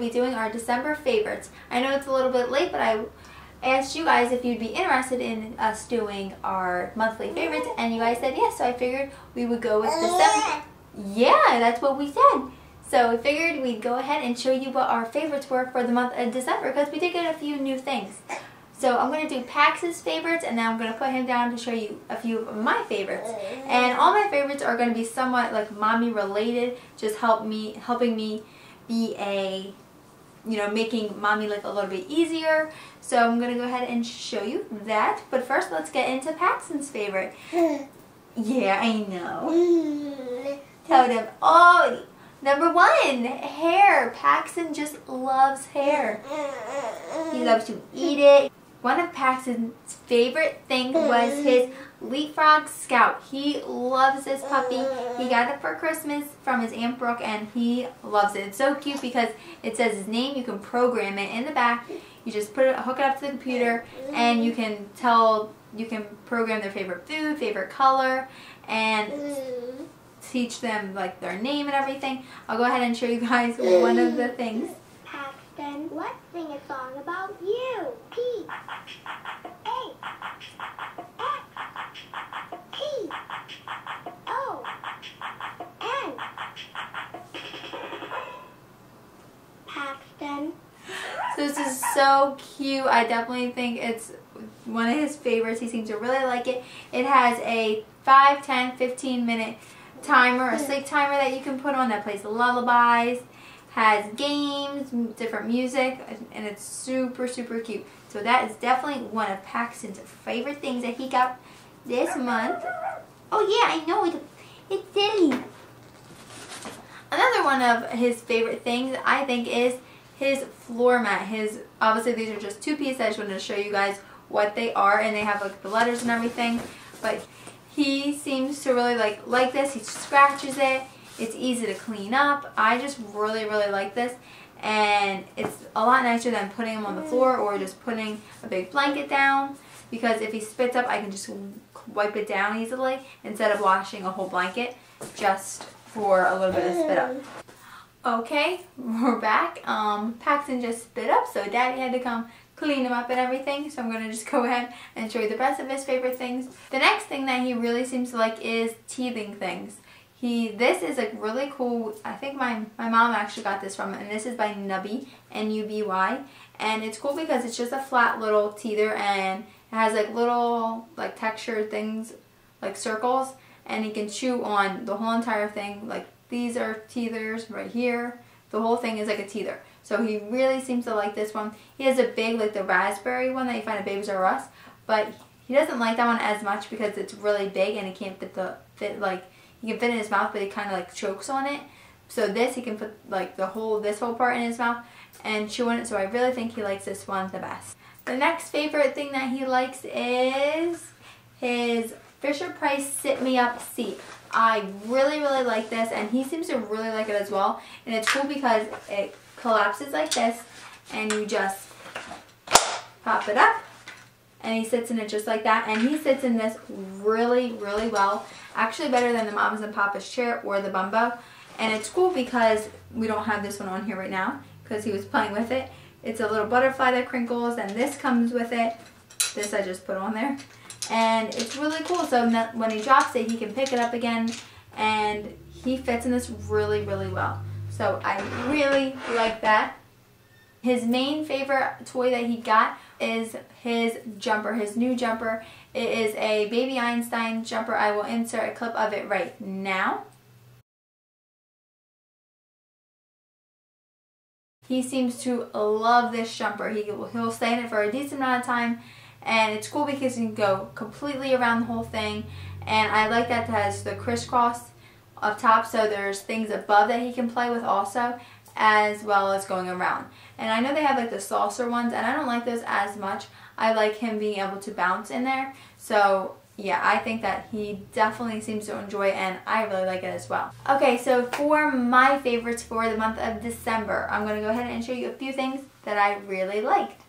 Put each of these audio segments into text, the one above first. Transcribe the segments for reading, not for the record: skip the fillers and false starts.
be doing our December favorites. I know it's a little bit late, but I asked you guys if you'd be interested in us doing our monthly favorites, and you guys said yes, so I figured we would go with December. Yeah, that's what we said. So we figured we'd go ahead and show you what our favorites were for the month of December, because we did get a few new things. So I'm going to do Pax's favorites, and then I'm going to put him down to show you a few of my favorites. And all my favorites are going to be somewhat like mommy related, just helping me be a, making mommy life a little bit easier. So I'm going to go ahead and show you that. But first, let's get into Paxton's favorite. Yeah, I know. Tell them. Oh, number 1, hair. Paxton just loves hair. He loves to eat it. One of Paxton's favorite things was his LeapFrog Scout. He loves this puppy. He got it for Christmas from his Aunt Brooke, and he loves it. It's so cute because it says his name. You can program it in the back. You just hook it up to the computer, and you can program their favorite food, favorite color, and teach them like their name and everything. I'll go ahead and show you guys one of the things. Paxton, let's sing a song about you. P A X T O N. Paxton. So this is so cute. I definitely think it's one of his favorites. He seems to really like it. It has a 5, 10, 15 minute timer, a sleep timer that you can put on that plays lullabies, has games, different music, and it's super, super cute. So that is definitely one of Paxton's favorite things that he got this month. Oh yeah, I know, it's silly. Another one of his favorite things, I think, is his floor mat. Obviously these are just 2 pieces. I just wanted to show you guys what they are, and they have like the letters and everything, but he seems to really like this. He scratches it. It's easy to clean up. I just really, really like this, and it's a lot nicer than putting him on the floor or just putting a big blanket down, because if he spits up, I can just wipe it down easily instead of washing a whole blanket just for a little bit of spit up. Okay, we're back. Paxton just spit up, so Daddy had to come clean him up and everything, so I'm going to just go ahead and show you the rest of his favorite things. The next thing that he really seems to like is teething things. This is like really cool. I think my mom actually got this from him, and this is by Nubby, N-U-B-Y, and it's cool because it's just a flat little teether, and it has like little like textured things like circles, and he can chew on the whole entire thing. Like these are teethers right here. The whole thing is like a teether. So he really seems to like this one. He has a big, like the raspberry one that you find at Babies-R-Us, but he doesn't like that one as much because it's really big and he can't he can fit in his mouth, but he kind of like chokes on it. So this, he can put like this whole part in his mouth and chew on it. So I really think he likes this one the best. The next favorite thing that he likes is his Fisher-Price Sit-Me-Up seat. I really, really like this, and he seems to really like it as well. And it's cool because it collapses like this, and you just pop it up, and he sits in it just like that. And he sits in this really, really well. Actually better than the Mamas and Papas chair or the Bumbo. And it's cool because we don't have this one on here right now because he was playing with it. It's a little butterfly that crinkles, and this comes with it. This I just put on there. And it's really cool, so when he drops it, he can pick it up again, and he fits in this really, really well. So I really like that. His main favorite toy that he got is his jumper, his new jumper. It is a baby Einstein jumper. I will insert a clip of it right now. He seems to love this jumper. He'll stay in it for a decent amount of time. And it's cool because you can go completely around the whole thing. And I like that it has the crisscross up top, so there's things above that he can play with also, as well as going around. And I know they have like the saucer ones, and I don't like those as much. I like him being able to bounce in there. So yeah, I think that he definitely seems to enjoy it, and I really like it as well. Okay, so for my favorites for the month of December, I'm going to go ahead and show you a few things that I really liked.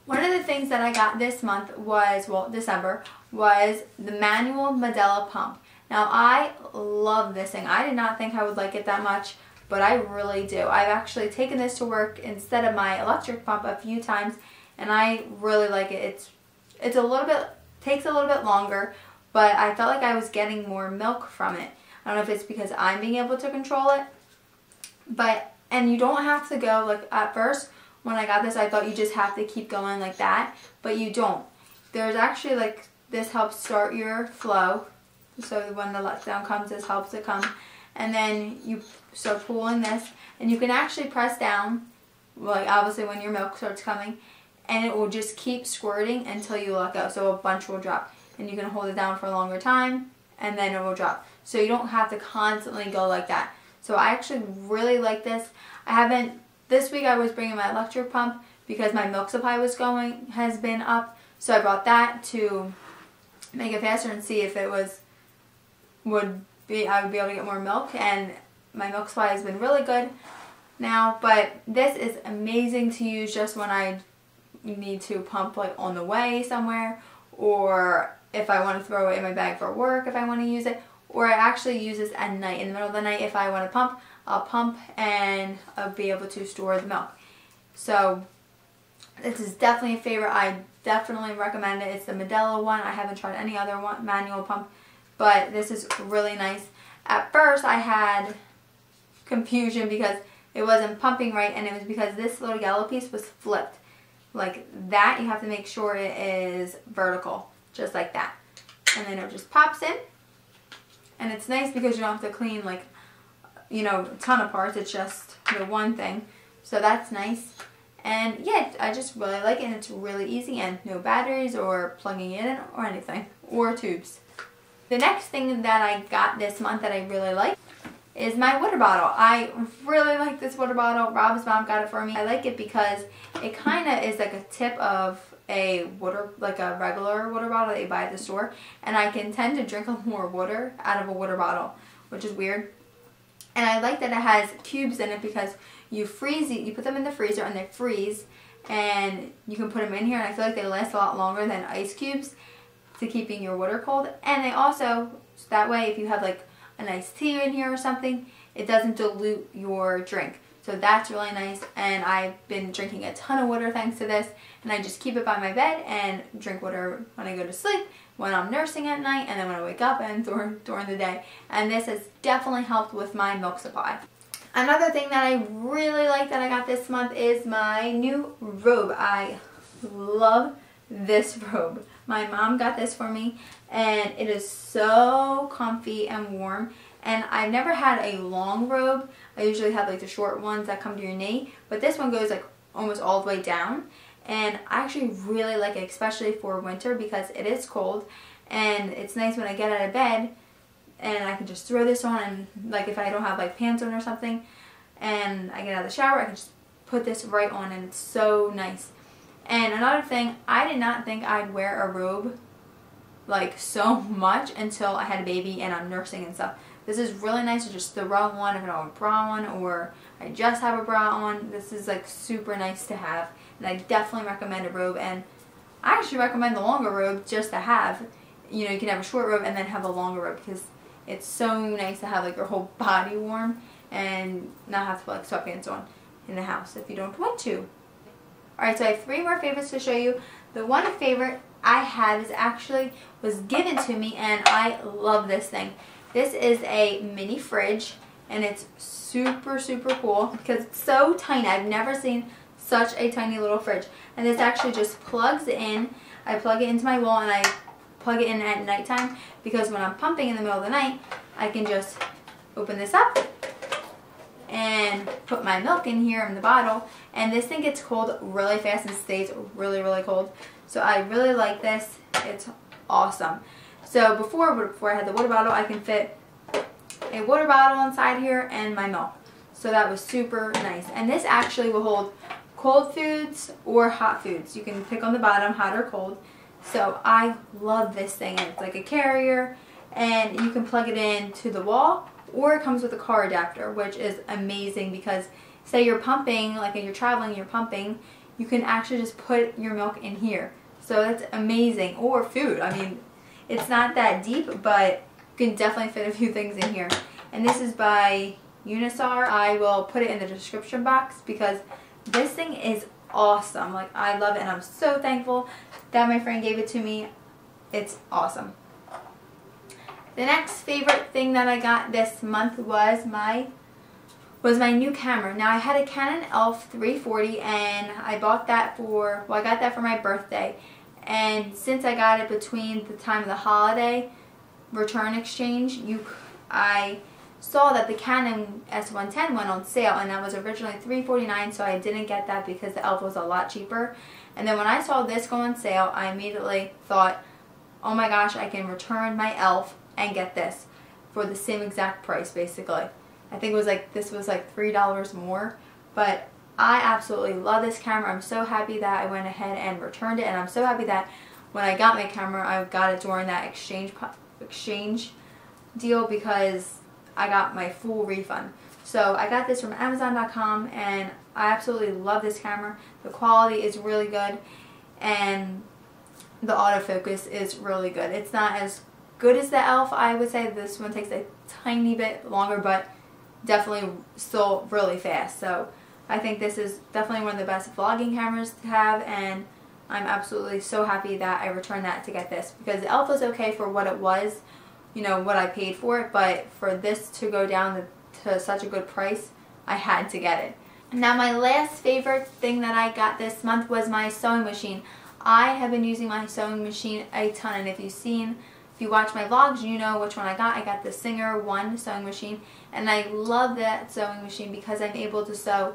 One of the things that I got this month was, well, December, was the manual Medela pump. Now, I love this thing. I did not think I would like it that much, but I really do. I've actually taken this to work instead of my electric pump a few times, and I really like it. It's a little bit, takes a little bit longer, but I felt like I was getting more milk from it. I don't know if it's because I'm being able to control it, and you don't have to go, like at first when I got this I thought you just have to keep going like that, but you don't. There's actually like, this helps start your flow, so when the letdown comes, this helps it come. And then you start pulling this, and you can actually press down, like obviously when your milk starts coming, and it will just keep squirting until you let go, so a bunch will drop. And you can hold it down for a longer time, and then it will drop. So you don't have to constantly go like that. So I actually really like this. This week I was bringing my electric pump because my milk supply has been up, so I brought that to make it faster and see if I would be able to get more milk, and my milk supply has been really good now. But this is amazing to use just when I need to pump like on the way somewhere, or if I want to throw it in my bag for work if I want to use it, or I actually use this at night. In the middle of the night if I want to pump, I'll pump and I'll be able to store the milk. So this is definitely a favorite. I definitely recommend it. It's the Medela one. I haven't tried any other one, manual pump, but this is really nice. At first I had confusion because it wasn't pumping right, and it was because this little yellow piece was flipped. Like that, you have to make sure it is vertical, just like that. And then it just pops in. And it's nice because you don't have to clean like, you know, a ton of parts. It's just the one thing. So that's nice. And yeah, I just really like it, and it's really easy, and no batteries or plugging it in or anything, or tubes. The next thing that I got this month that I really like is my water bottle. I really like this water bottle. Rob's mom got it for me. I like it because it kind of is like a tip of a regular water bottle that you buy at the store, and I can tend to drink more water out of a water bottle, which is weird. And I like that it has cubes in it because you put them in the freezer and they freeze, and you can put them in here, and I feel like they last a lot longer than ice cubes to keeping your water cold. And they also, so that way if you have like a nice tea in here or something, it doesn't dilute your drink. So that's really nice, and I've been drinking a ton of water thanks to this, and I just keep it by my bed and drink water when I go to sleep, when I'm nursing at night, and then when I wake up and during the day. And this has definitely helped with my milk supply. Another thing that I really like that I got this month is my new robe. I love this robe. My mom got this for me, and it is so comfy and warm. And I've never had a long robe. I usually have like the short ones that come to your knee, but this one goes like almost all the way down. And I actually really like it, especially for winter, because it is cold, and it's nice when I get out of bed and I can just throw this on, and like if I don't have like pants on or something and I get out of the shower, I can just put this right on, and it's so nice. And another thing, I did not think I'd wear a robe like so much until I had a baby and I'm nursing and stuff. This is really nice to just throw on if I don't have a bra on, or I just have a bra on. This is like super nice to have, and I definitely recommend a robe. And I actually recommend the longer robe just to have. You know, you can have a short robe and then have a longer robe, because it's so nice to have like your whole body warm and not have to put like sweatpants on in the house if you don't want to. Alright, so I have 3 more favorites to show you. The one favorite I had was given to me, and I love this thing. This is a mini fridge, and it's super, super cool because it's so tiny. I've never seen such a tiny little fridge. And this actually just plugs in. I plug it into my wall, and I plug it in at nighttime, because when I'm pumping in the middle of the night, I can just open this up and put my milk in here in the bottle, and this thing gets cold really fast and stays really, really cold. So I really like this. It's awesome. So before I had the water bottle, I can fit a water bottle inside here and my milk. So that was super nice. And this actually will hold cold foods or hot foods. You can pick on the bottom, hot or cold. So I love this thing. It's like a carrier, and you can plug it into the wall, or it comes with a car adapter, which is amazing because say you're pumping, like if you're traveling, you're pumping, you can actually just put your milk in here. So that's amazing. Or food. I mean, it's not that deep, but you can definitely fit a few things in here. And this is by Unisar. I will put it in the description box because this thing is awesome. Like, I love it, and I'm so thankful that my friend gave it to me. It's awesome. The next favorite thing that I got this month was my new camera. Now, I had a Canon ELPH 340, and I bought that for, well, I got that for my birthday. And since I got it between the time of the holiday return exchange, I saw that the Canon S110 went on sale, and that was originally $349, so I didn't get that because the ELPH was a lot cheaper. And then when I saw this go on sale, I immediately thought, oh my gosh, I can return my ELPH and get this for the same exact price, basically. I think it was like, this was like $3 more, but I absolutely love this camera. I'm so happy that I went ahead and returned it, and I'm so happy that when I got my camera, I got it during that exchange deal because I got my full refund. So I got this from Amazon.com, and I absolutely love this camera. The quality is really good, and the autofocus is really good. It's not as good as the ELPH. I would say this one takes a tiny bit longer, but definitely still really fast. So I think this is definitely one of the best vlogging cameras to have, and I'm absolutely so happy that I returned that to get this, because the ELPH was okay for what it was, you know, what I paid for it, but for this to go down to such a good price, I had to get it. Now, my last favorite thing that I got this month was my sewing machine. I have been using my sewing machine a ton, and if you watch my vlogs, you know which one I got. I got the Singer 1 sewing machine, and I love that sewing machine because I'm able to sew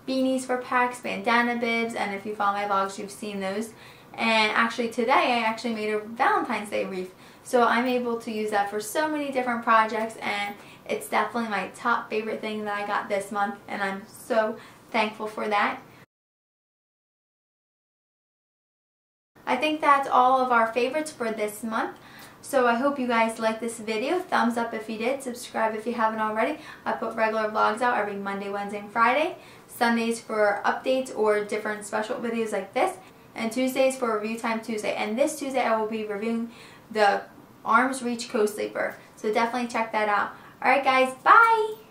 beanies for packs, bandana bibs, and if you follow my vlogs, you've seen those. And actually today, I actually made a Valentine's Day wreath. So I'm able to use that for so many different projects, and it's definitely my top favorite thing that I got this month, and I'm so thankful for that. I think that's all of our favorites for this month. So I hope you guys liked this video. Thumbs up if you did. Subscribe if you haven't already. I put regular vlogs out every Monday, Wednesday, and Friday. Sundays for updates or different special videos like this. And Tuesdays for Review Time Tuesday. And this Tuesday I will be reviewing the Arms Reach Co-Sleeper. So definitely check that out. Alright guys, bye!